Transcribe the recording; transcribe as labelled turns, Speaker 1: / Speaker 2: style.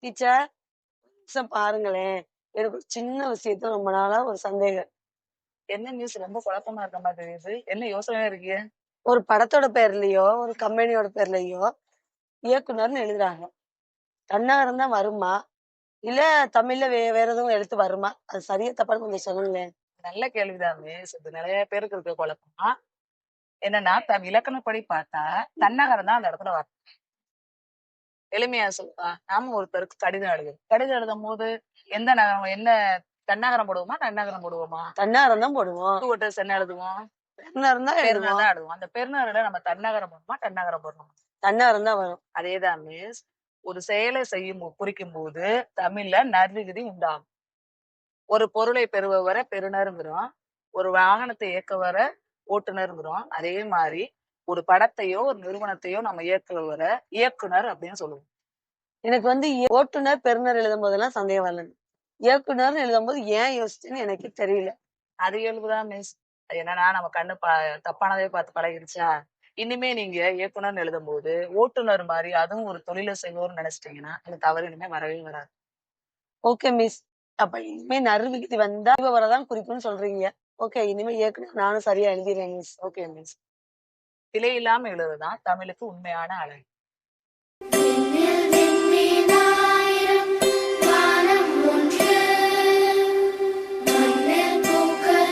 Speaker 1: Teacher பாருங்களேன். எனக்கு ஒரு சின்ன விஷயத்துல ரொம்ப நாளா ஒரு சந்தேகம்.
Speaker 2: என்ன நியூஸ் ரொம்ப குழப்பமா இருக்க மாதிரி தெரியுது. என்ன யோசனையா இருக்கீங்க?
Speaker 1: ஒரு படத்தோட பேர்லயோ, ஒரு கம்பெனியோட பேர்லயோ இயக்குனர்ன்னு எழுதுறாங்க. தன்னாரம் தான் வருமா? இல்ல தமிழ்ல வேற எதுவும் எழுத்து வருமா? அது சரியா தப்பான்னு கொஞ்சம் சொல்லுங்களேன்.
Speaker 2: நல்ல கேள்விதான் மிஸ். இது நெறைய பேருக்கு இருக்க குழப்பம். என்னன்னா, இலக்கணப்படி பார்த்தா, தன்னகரம் தான் அந்த இடத்துல வரும். எளிமையா சொல்லா, நாம ஒருத்தருக்கு கடிதம் எழுதுறோம். கடிதம் எழுதும்போது எந்த நகரம் என்ன தன்னகரம் போடுவோமா? தன்னகரம் போடுவோமா?
Speaker 1: தன்னாரம் தான் போடுவோம்.
Speaker 2: டூ லெட்டர்ஸ் என்ன எழுதுவோம்?
Speaker 1: பெருநகரம் தான்
Speaker 2: பெருநகரம்
Speaker 1: எழுதுவோம்.
Speaker 2: தான் எழுதுவோம். அந்த பெருநகரில நம்ம தன்னகரம் போடணுமா? தன்னகரம் போடணுமா?
Speaker 1: தன்னாரம் தான் வரும்.
Speaker 2: அதேதான் மிஸ். ஒரு செயலை குறிக்கும்போது தமிழ்ல நற்விகுதி உண்டாகும். ஒரு பொருளை பெறுபவரை பெறுநருங்கிறோம். ஒரு வாகனத்தை இயக்குவர ஓட்டுநருங்கிறோம். அதே மாதிரி ஒரு படத்தையோ, ஒரு நிறுவனத்தையோ நம்ம இயக்குவர இயக்குனர் அப்படின்னு சொல்லுவோம்.
Speaker 1: எனக்கு வந்து ஓட்டுநர், பெறுநர் எழுதும்போதெல்லாம் சந்தேகம் வரல. இயக்குனர்னு எழுதும்போது ஏன் யோசிச்சேன்னு எனக்கு தெரியல.
Speaker 2: அது இயல்புதான் மிஸ். என்னன்னா நம்ம கண்ணு தப்பானதே பார்த்து பழகிருச்சா? இனிமே நீங்க இயக்குனர்ன்னு எழுதும்போது, ஓட்டுநர் மாரி அதுவும் ஒரு தொழில செய்வோர்ன்னு நினைச்சிட்டீங்கன்னா, அந்த தவறு இனிமே வரவே வராது.
Speaker 1: Okay miss. அப்ப இனிமே நறுவிகுதி வந்தா தான் குறிக்கும்னு சொல்றீங்க. ஓகே. இனிமே இயக்குனர் நானும் சரியா எழுதிடுறேன் மிஸ்.
Speaker 2: Okay miss. பிழை இல்லாம எழுதுறதுதான் தமிழுக்கு உண்மையான அழகு.